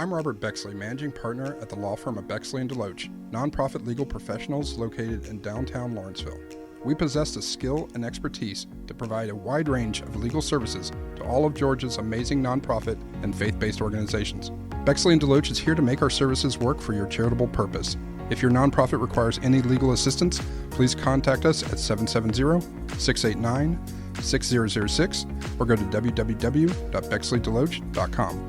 I'm Robert Bexley, managing partner at the law firm of Bexley & Deloach, nonprofit legal professionals located in downtown Lawrenceville. We possess the skill and expertise to provide a wide range of legal services to all of Georgia's amazing nonprofit and faith-based organizations. Bexley & Deloach is here to make our services work for your charitable purpose. If your nonprofit requires any legal assistance, please contact us at 770-689-6006 or go to www.bexleydeloach.com.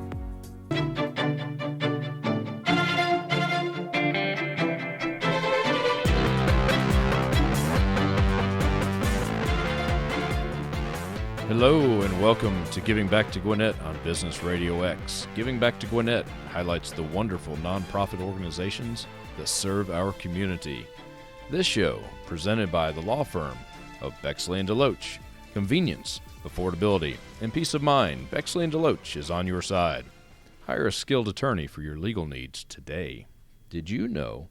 Hello and welcome to Giving Back to Gwinnett on Business RadioX. Giving Back to Gwinnett highlights the wonderful nonprofit organizations that serve our community. This show, presented by the law firm of Bexley & Deloach. Convenience, affordability, and peace of mind, Bexley & Deloach is on your side. Hire a skilled attorney for your legal needs today. Did you know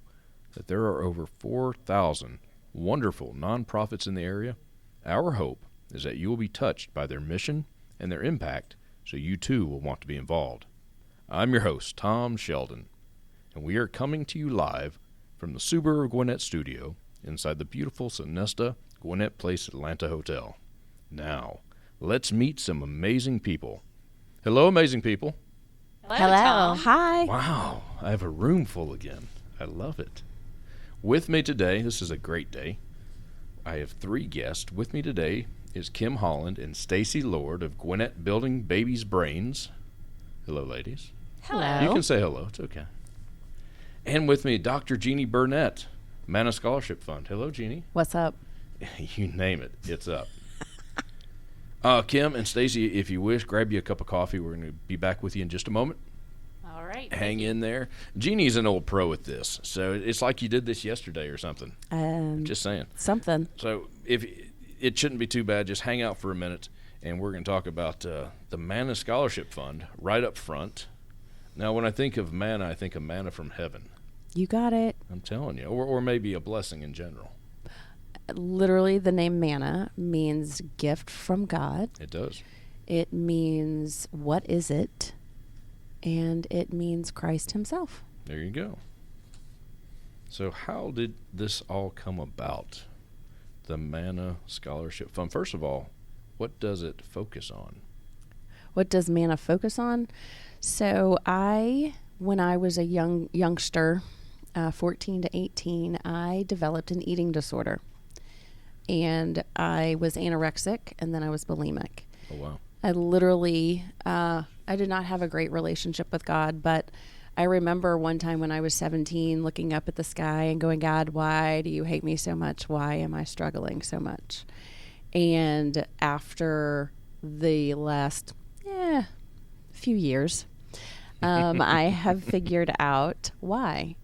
that there are over 4,000 wonderful nonprofits in the area? Our hope is that you will be touched by their mission and their impact, so you too will want to be involved. I'm your host, Tom Sheldon, and we are coming to you live from the Subaru Gwinnett studio inside the beautiful Sonesta Gwinnett Place Atlanta Hotel. Now, let's meet some amazing people. Hello, amazing people. Hello. Tom. Hi. Wow, I have a room full again. I love it. With me today, this is a great day. I have three guests. With me today is Kim Holland and Stacy Lord of Gwinnett Building Babies' Brains. Hello, ladies. Hello. You can say hello. It's okay. And with me, Dr. Genie Burnett, Manna Scholarship Fund. Hello, Genie. What's up? You name it. It's up. Kim and Stacy, if you wish, grab you a cup of coffee. We're going to be back with you in just a moment. All right. Hang in there. Jeannie's an old pro at this, so it's like you did this yesterday or something. Just saying. Something. So if it shouldn't be too bad. Just hang out for a minute, and we're going to talk about the Manna Scholarship Fund right up front. Now, when I think of manna, I think of manna from heaven. You got it. I'm telling you. Or maybe a blessing in general. Literally, the name manna means gift from God. It does. It means what is it? And it means Christ himself. There you go. So how did this all come about? The Manna Scholarship Fund. First of all, what does it focus on? What does Manna focus on? So when I was a youngster, 14 to 18, I developed an eating disorder. And I was anorexic, and then I was bulimic. Oh, wow. I literally, I did not have a great relationship with God, but I remember one time when I was 17 looking up at the sky and going, God, why do you hate me so much? Why am I struggling so much? And after the last few years, I have figured out why.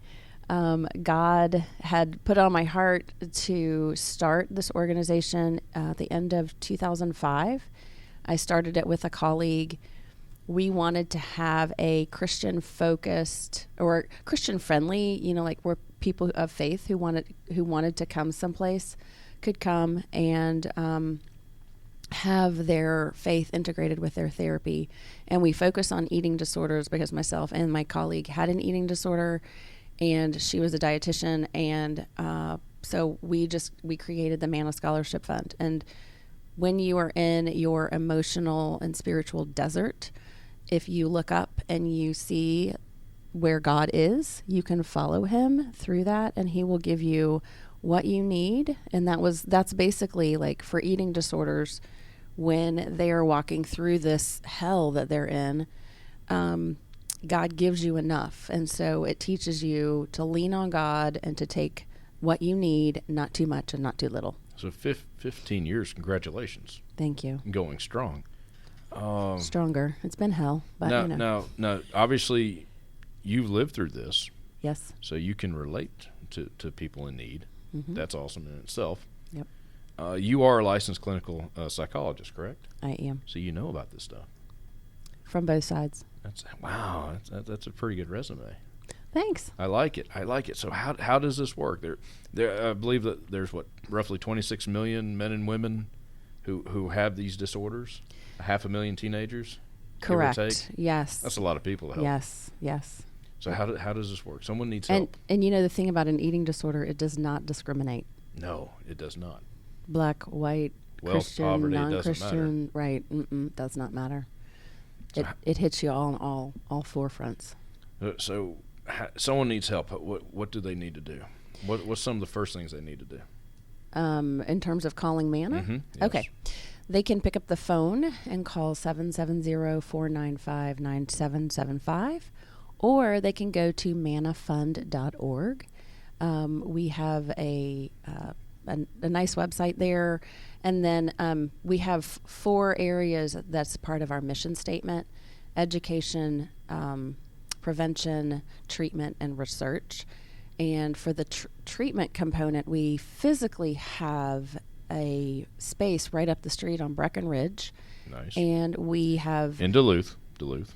God had put on my heart to start this organization at the end of 2005. I started it with a colleague. We wanted to have a Christian-focused or Christian-friendly, like where people of faith who wanted to come someplace could come and have their faith integrated with their therapy. And we focus on eating disorders because myself and my colleague had an eating disorder, and she was a dietitian, and so we created the Manna Scholarship Fund. And when you are in your emotional and spiritual desert, if you look up and you see where God is, you can follow him through that, and he will give you what you need. And that's basically like for eating disorders, when they are walking through this hell that they're in, God gives you enough. And so it teaches you to lean on God and to take what you need, not too much and not too little. So 15 years, congratulations. Thank you. Going strong. Stronger. It's been hell, but Now, obviously, you've lived through this. Yes. So you can relate to people in need. Mm-hmm. That's awesome in itself. Yep. You are a licensed clinical psychologist, correct? I am. So you know about this stuff. From both sides. Wow. That's a pretty good resume. Thanks. I like it. So how does this work? I believe that there's roughly 26 million men and women who have these disorders. 500,000 teenagers. Correct. Give or take? Yes. That's a lot of people to help. Yes. So how does this work? Someone needs help. And you know the thing about an eating disorder, it does not discriminate. No, it does not. Black, white, Wealth, Christian, poverty, it doesn't non-Christian, right? Does not matter. It hits you on all four fronts. So someone needs help. What do they need to do? What's some of the first things they need to do? In terms of calling Manna? Mm-hmm. Yes. Okay. They can pick up the phone and call 770-495-9775, or they can go to mannafund.org. We have a nice website there. And then we have 4 areas that's part of our mission statement: education, prevention, treatment, and research. And for the treatment component, we physically have a space right up the street on Breckenridge. Nice. And we have... In Duluth.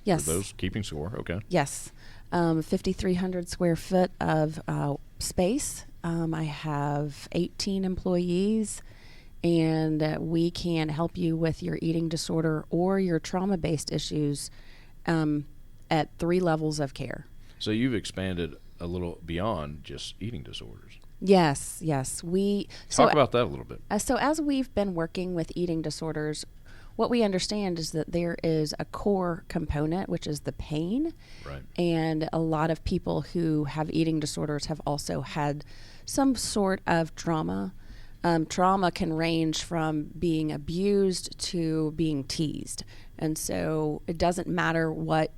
Yes. For those keeping score. Okay. Yes. 5,300 square foot of space. I have 18 employees, and we can help you with your eating disorder or your trauma-based issues at 3 levels of care. So you've expanded a little beyond just eating disorders. Yes. Talk about that a little bit. So as we've been working with eating disorders, what we understand is that there is a core component, which is the pain. Right. And a lot of people who have eating disorders have also had some sort of trauma. Trauma can range from being abused to being teased. And so it doesn't matter what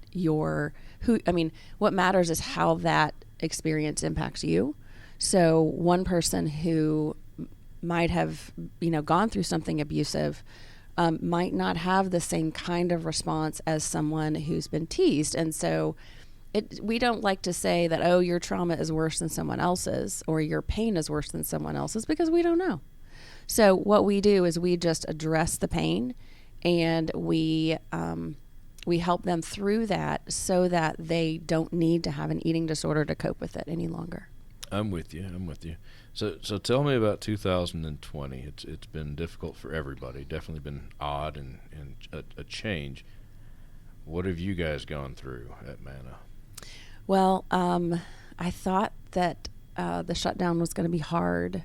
what matters is how that experience impacts you. So one person who might have, gone through something abusive might not have the same kind of response as someone who's been teased. And so we don't like to say that, oh, your trauma is worse than someone else's or your pain is worse than someone else's, because we don't know. So what we do is we just address the pain, and we help them through that so that they don't need to have an eating disorder to cope with it any longer. I'm with you. So tell me about 2020. It's been difficult for everybody. Definitely been odd and a change. What have you guys gone through at Manna? Well, I thought that the shutdown was going to be hard.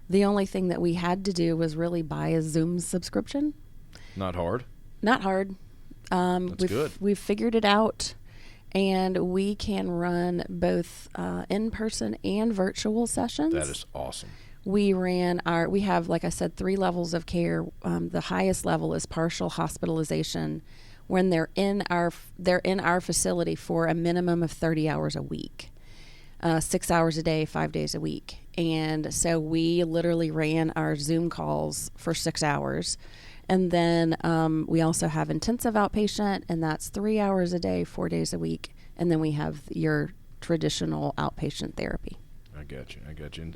The only thing that we had to do was really buy a Zoom subscription. Not hard? Not hard. That's good. We've figured it out, and we can run both in-person and virtual sessions. That is awesome. We have, like I said, 3 levels of care. The highest level is partial hospitalization, when they're in our facility for a minimum of 30 hours a week, 6 hours a day, 5 days a week. And so we literally ran our Zoom calls for 6 hours. And then we also have intensive outpatient, and that's 3 hours a day, 4 days a week. And then we have your traditional outpatient therapy. I got you.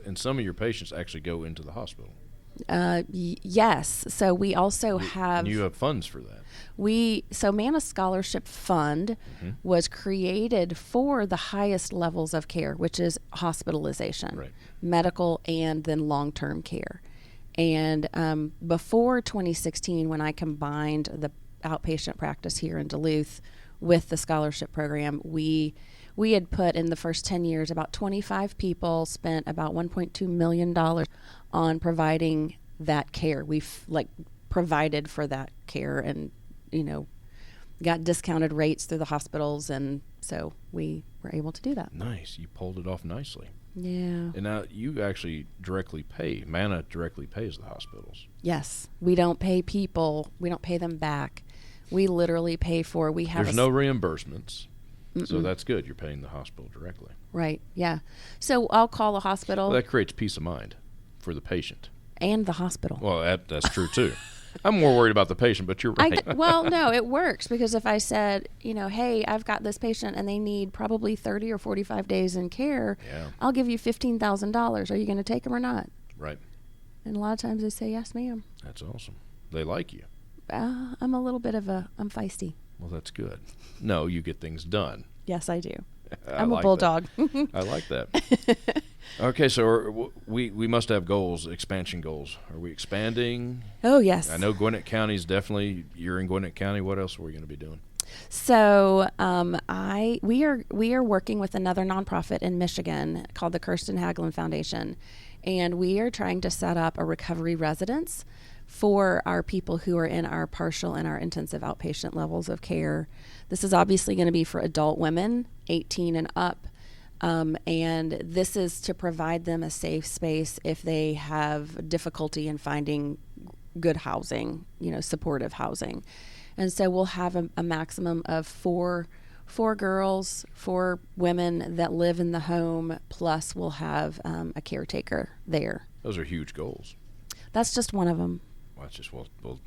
And some of your patients actually go into the hospital. Yes. So we also have... And you have funds for that. So Manna Scholarship Fund was created for the highest levels of care, which is hospitalization, right, medical, and then long-term care. And before 2016, when I combined the outpatient practice here in Duluth with the scholarship program, we had put in the first 10 years about 25 people spent about $1.2 million on providing that care. We've provided for that care and, got discounted rates through the hospitals. And so we were able to do that. Nice. You pulled it off nicely. Yeah. And now you actually Manna directly pays the hospitals. Yes. We don't pay people. We don't pay them back. We literally pay for, There's no reimbursements. Mm-mm. So that's good. You're paying the hospital directly. Right. Yeah. So I'll call the hospital. Well, that creates peace of mind for the patient. And the hospital. Well, that's true too. I'm more worried about the patient, but you're right. Well, no, it works, because if I said, hey, I've got this patient and they need probably 30 or 45 days in care, I'll give you $15,000. Are you going to take them or not? Right. And a lot of times they say, yes, ma'am. That's awesome. They like you. I'm a little bit I'm feisty. Well, that's good. No, you get things done. Yes, I do. I'm a bulldog. I like that. Okay, so we must have goals, expansion goals. Are we expanding? Oh, yes. I know Gwinnett County is definitely, you're in Gwinnett County. What else are we going to be doing? So we are working with another nonprofit in Michigan called the Kirsten Hagelin Foundation, and we are trying to set up a recovery residence for our people who are in our partial and our intensive outpatient levels of care. This is obviously going to be for adult women, 18 and up, and this is to provide them a safe space if they have difficulty in finding good housing, supportive housing. And so we'll have a maximum of four girls, 4 women that live in the home, plus we'll have a caretaker there. Those are huge goals. That's just one of them. Well,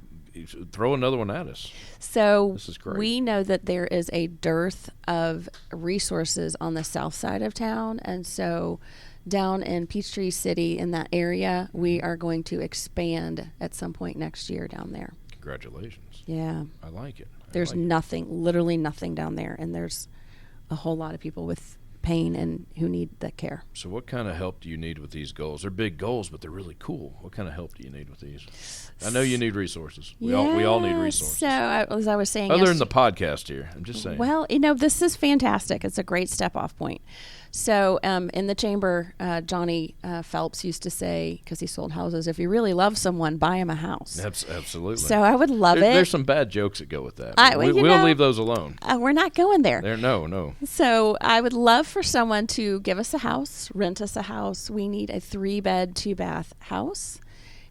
throw another one at us. So this is great. We know that there is a dearth of resources on the south side of town, and so down in Peachtree City in that area, we are going to expand at some point next year down there. Congratulations. Yeah. I like it. There's literally nothing down there, and there's a whole lot of people with pain and who need the care. So what kind of help do you need with these goals? They're big goals, but they're really cool. What kind of help do you need with these? I know you need resources. We all need resources. So as I was saying, other than the podcast here, I'm just saying. Well, this is fantastic. It's a great step-off point. So in the chamber, Johnny Phelps used to say, because he sold houses, if you really love someone, buy him a house. Absolutely. So I would love it. There's some bad jokes that go with that. We'll leave those alone. We're not going there. No. So I would love for someone to give us a house, rent us a house. We need a 3-bed, 2-bath house.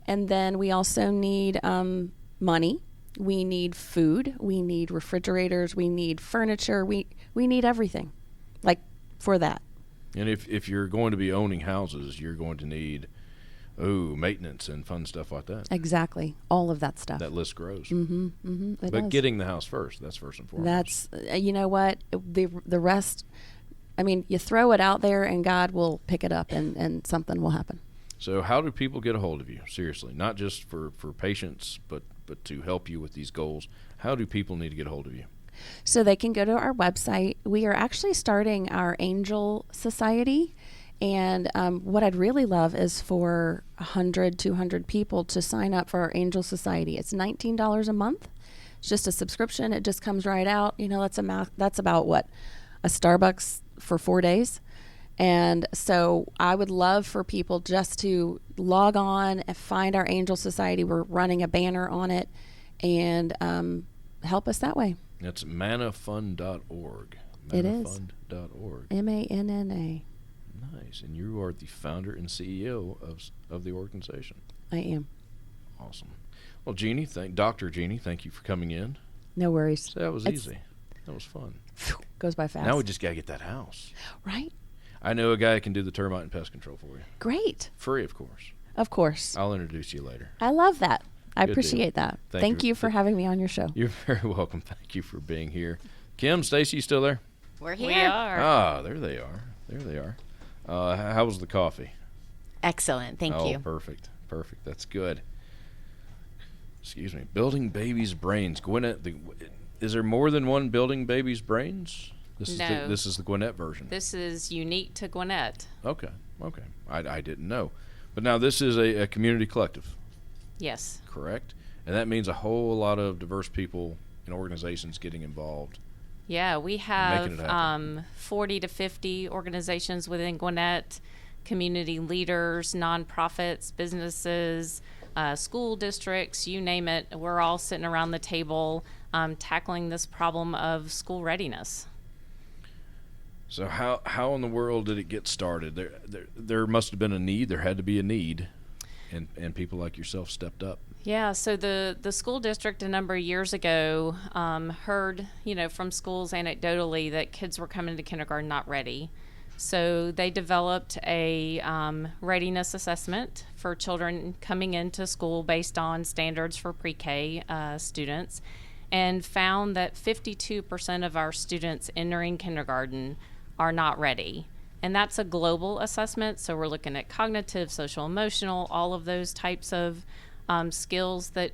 And then we also need money. We need food. We need refrigerators. We need furniture. We need everything, like, for that. And if you're going to be owning houses, you're going to need maintenance and fun stuff like that. Exactly. All of that stuff. That list grows. Mm-hmm. Mm-hmm. But getting the house first, that's first and foremost. That's, you know what, the rest, you throw it out there and God will pick it up and something will happen. So how do people get a hold of you? Seriously, not just for patients, but to help you with these goals. How do people need to get a hold of you? So they can go to our website. We are actually starting our Angel Society. And what I'd really love is for 100, 200 people to sign up for our Angel Society. It's $19 a month. It's just a subscription. It just comes right out. That's about what? A Starbucks for 4 days. And so I would love for people just to log on and find our Angel Society. We're running a banner on it and help us that way. That's mannafund.org. It is. Mannafund.org. MANNA. Nice. And you are the founder and CEO of the organization. I am. Awesome. Well, Dr. Genie, thank you for coming in. No worries. So that was easy. That was fun. Goes by fast. Now we just got to get that house. Right. I know a guy that can do the termite and pest control for you. Great. Free, of course. Of course. I'll introduce you later. I love that. I Good appreciate deal. that. Thank you for having me on your show. You're very welcome. Thank you for being here. Kim, Stacy, you still there? We're here. We are. Ah, there they are. There they are. How was the coffee? Excellent. Thank you. Oh, perfect. That's good. Excuse me. Building babies' brains. Gwinnett. Is there more than one Building Babies' Brains? No. This is the Gwinnett version. This is unique to Gwinnett. Okay. I didn't know. But now this is a community collective. Yes. Correct? And that means a whole lot of diverse people and organizations getting involved. Yeah, we making it have happen. 40 to 50 organizations within Gwinnett, community leaders, nonprofits, businesses, school districts, you name it. We're all sitting around the table tackling this problem of school readiness. So how in the world did it get started? There must have been a need. There had to be a need, and people like yourself stepped up. Yeah, so the school district a number of years ago heard, from schools anecdotally that kids were coming to kindergarten not ready. So they developed a readiness assessment for children coming into school based on standards for pre-K students, and found that 52% of our students entering kindergarten are not ready. And that's a global assessment, so we're looking at cognitive, social, emotional, all of those types of skills that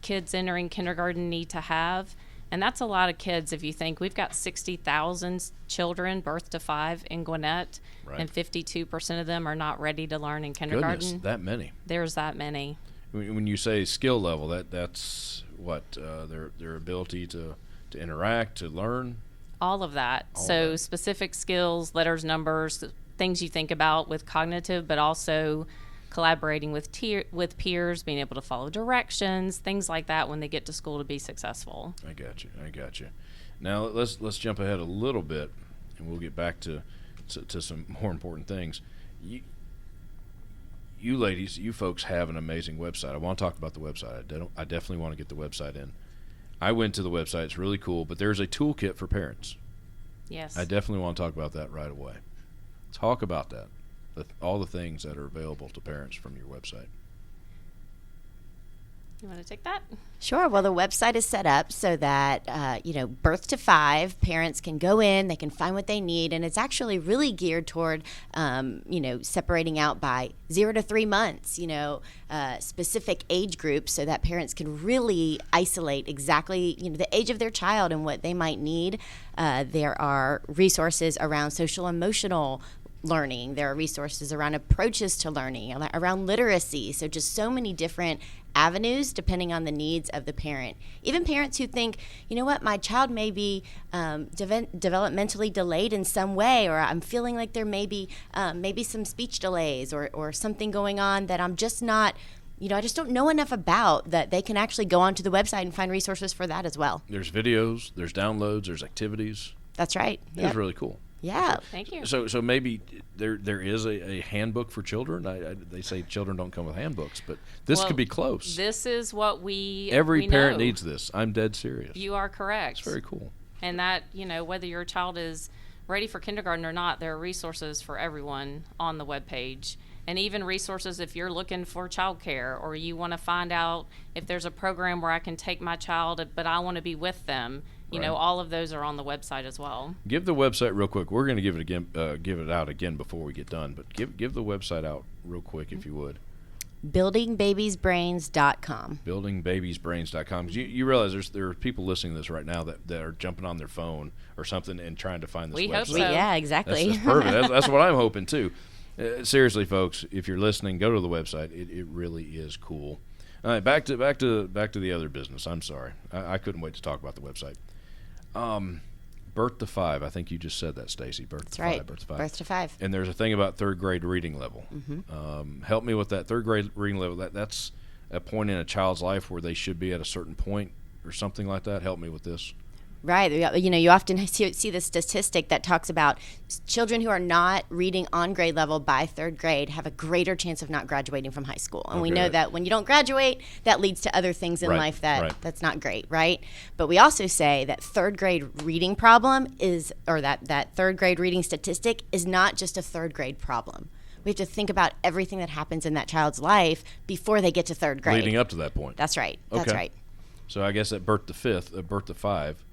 kids entering kindergarten need to have. And that's a lot of kids if you think we've got 60,000 children birth to 5 in Gwinnett, right. And 52% of them are not ready to learn in kindergarten. Goodness, that many. There's that many. When you say skill level, that's what their ability to to interact, to learn? All of that. So specific skills, letters, numbers, things you think about with cognitive, but also collaborating with peers, being able to follow directions, things like that when they get to school to be successful. I got you. Now let's jump ahead a little bit, and we'll get back to some more important things. You ladies, you folks have an amazing website. I want to talk about the website. I definitely want to get the website in. I went to the website. It's really cool, but there's a toolkit for parents. Yes. I definitely want to talk about that right away. Talk about that, all the things that are available to parents from your website. You want to take that? Sure. Well, the website is set up so that, birth to 5, parents can go in, they can find what they need, and it's actually really geared toward, separating out by 0 to 3 months, specific age groups so that parents can really isolate exactly, the age of their child and what they might need. There are resources around social emotional learning. There are resources around approaches to learning, around literacy. So just so many different avenues depending on the needs of the parent. Even parents who think, my child may be developmentally delayed in some way, or I'm feeling like there may be some speech delays or something going on that I'm just not, I just don't know enough about, that they can actually go onto the website and find resources for that as well. There's videos, there's downloads, there's activities. That's right. It's really cool. Yeah. Thank you. So maybe there is a handbook for children. They say children don't come with handbooks, but this could be close. This is what every we parent know. needs this. I'm dead serious. You are correct. It's very cool. And that, whether your child is ready for kindergarten or not, there are resources for everyone on the webpage. And even resources if you're looking for childcare, or you want to find out if there's a program where I can take my child, but I want to be with them. Right. All of those are on the website as well. Give the website real quick. We're going to give it out again before we get done, but give the website out real quick if you would. buildingbabiesbrains.com. buildingbabiesbrains.com. You realize there are people listening to this right now that are jumping on their phone or something and trying to find this website. We hope so. Yeah, exactly. That's perfect. That's what I'm hoping too. Seriously, folks, if you're listening, go to the website. It really is cool. All right, back to the other business. I'm sorry, I couldn't wait to talk about the website. Birth to 5. I think you just said that, Stacy. That's right. Birth to 5. And there's a thing about third grade reading level. Mm-hmm. Help me with that third grade reading level. That's a point in a child's life where they should be at a certain point or something like that. Help me with this. Right. You often see the statistic that talks about children who are not reading on grade level by 3rd grade have a greater chance of not graduating from high school. And we know that when you don't graduate, that leads to other things in life that's not great, right? But we also say that 3rd grade reading problem that 3rd grade reading statistic is not just a 3rd grade problem. We have to think about everything that happens in that child's life before they get to 3rd grade. Leading up to that point. That's right. Okay. That's right. So I guess at birth to 5,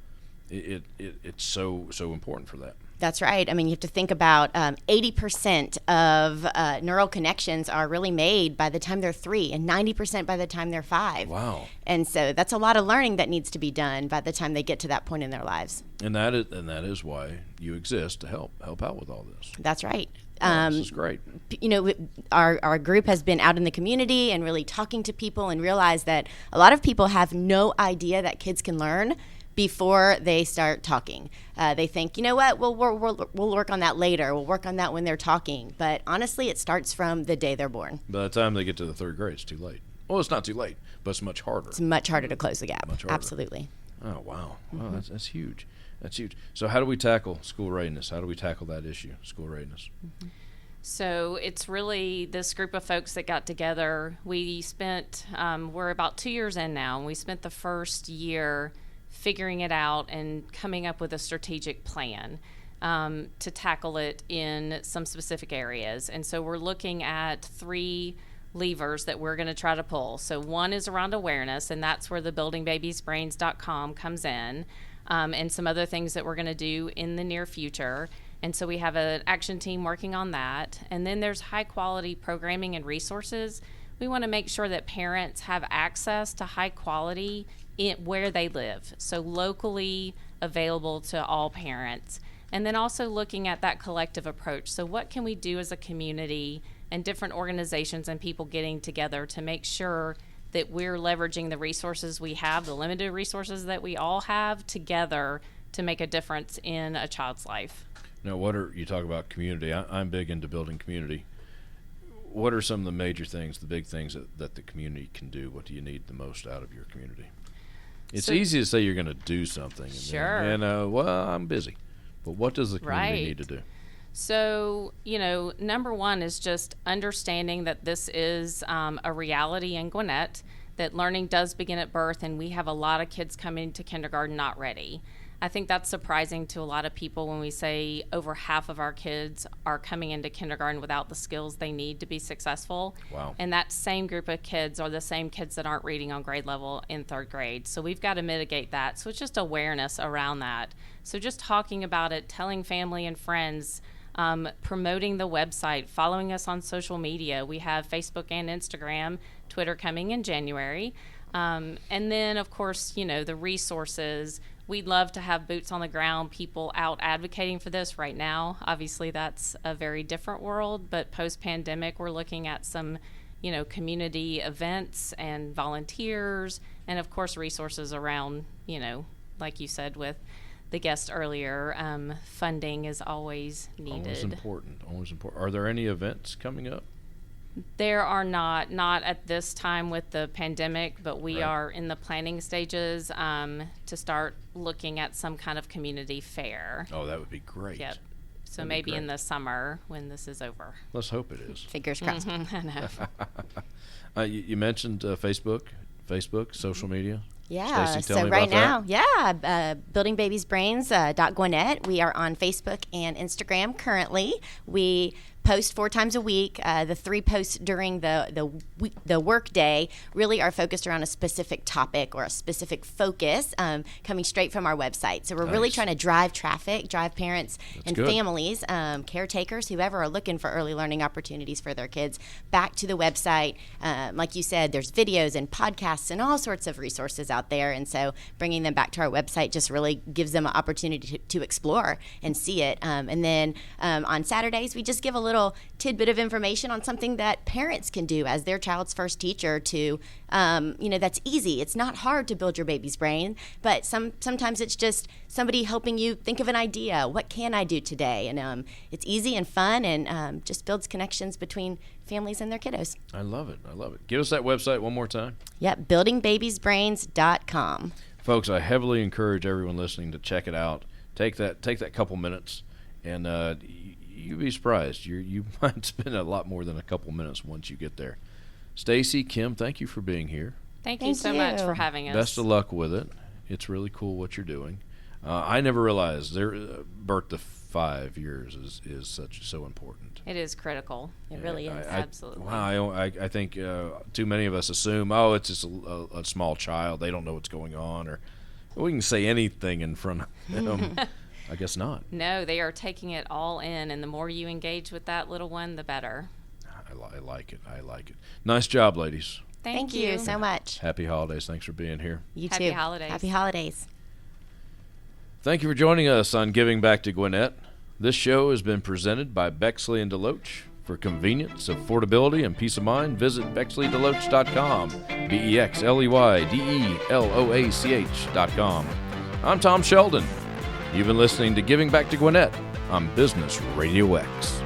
it's so important for that. That's right. I mean, you have to think about 80% of neural connections are really made by the time they're 3 and 90% by the time they're 5. Wow. And so that's a lot of learning that needs to be done by the time they get to that point in their lives. And that is why you exist, to help out with all this. That's right. This is great. Our group has been out in the community and really talking to people and realized that a lot of people have no idea that kids can learn before they start talking. They think, we'll work on that later. We'll work on that when they're talking. But honestly, it starts from the day they're born. By the time they get to the 3rd grade, it's too late. Well, it's not too late, but it's much harder. It's much harder to close the gap. Much harder. Absolutely. Oh, wow. Mm-hmm. Wow, that's huge. That's huge. So how do we tackle school readiness? How do we tackle that issue, school readiness? Mm-hmm. So it's really this group of folks that got together. We spent, we're about 2 years in now, and we spent the first year figuring it out and coming up with a strategic plan to tackle it in some specific areas. And so we're looking at 3 levers that we're going to try to pull. So one is around awareness, and that's where the buildingbabiesbrains.com comes in, and some other things that we're going to do in the near future. And so we have an action team working on that. And then there's high quality programming and resources. We want to make sure that parents have access to high quality where they live, so locally available to all parents. And then also looking at that collective approach. So what can we do as a community and different organizations and people getting together to make sure that we're leveraging the resources we have, the limited resources that we all have together to make a difference in a child's life. Now, you talk about community. I'm big into building community. What are some of the major things, the big things that the community can do? What do you need the most out of your community? It's easy to say you're going to do something. Sure. And well, I'm busy. But what does the community need to do? So, number one is just understanding that this is a reality in Gwinnett, that learning does begin at birth, and we have a lot of kids coming to kindergarten not ready. I think that's surprising to a lot of people when we say over half of our kids are coming into kindergarten without the skills they need to be successful. Wow. And that same group of kids are the same kids that aren't reading on grade level in third grade. So we've got to mitigate that. So it's just awareness around that. So just talking about it, telling family and friends, promoting the website, following us on social media. We have Facebook and Instagram, Twitter coming in January. And then, of course, the resources. We'd love to have boots on the ground, people out advocating for this right now. Obviously, that's a very different world, but post-pandemic, we're looking at some, community events and volunteers, and of course, resources around, like you said with the guest earlier, funding is always needed. Always important. Are there any events coming up? There are not at this time with the pandemic, but we are in the planning stages to start looking at some kind of community fair. Oh, that would be great. Yep. So maybe in the summer when this is over. Let's hope it is. Fingers crossed. I know. You mentioned Facebook, social media. Yeah, Stacey, tell so me right about now, buildingbabiesbrains.gwinnett. We are on Facebook and Instagram currently. We post 4 times a week. The 3 posts during the work day really are focused around a specific topic or a specific focus coming straight from our website. So we're really trying to drive traffic, drive parents and families, caretakers, whoever are looking for early learning opportunities for their kids back to the website. Like you said, there's videos and podcasts and all sorts of resources out there. And so bringing them back to our website just really gives them an opportunity to explore and see it. And then on Saturdays, we just give a little tidbit of information on something that parents can do as their child's first teacher to, that's easy. It's not hard to build your baby's brain, but sometimes it's just somebody helping you think of an idea. What can I do today? And it's easy and fun and just builds connections between families and their kiddos. I love it. Give us that website one more time. Yep, buildingbabiesbrains.com. Folks, I heavily encourage everyone listening to check it out. Take that couple minutes, and you'd be surprised. You might spend a lot more than a couple minutes once you get there. Stacey, Kim, thank you for being here. Thank you so much for having us. Best of luck with it. It's really cool what you're doing. I never realized their birth to 5 years is so important. It is critical. It really is. Absolutely. Wow, I think too many of us assume, it's just a small child. They don't know what's going on, or we can say anything in front of them. I guess not. No, they are taking it all in, and the more you engage with that little one, the better. I like it. Nice job, ladies. Thank you so much. Happy holidays. Thanks for being here. You too. Happy holidays. Happy holidays. Thank you for joining us on Giving Back to Gwinnett. This show has been presented by Bexley & Deloach. For convenience, affordability, and peace of mind, visit BexleyDeloach.com, BexleyDeloach.com. I'm Tom Sheldon. You've been listening to Giving Back to Gwinnett on Business Radio X.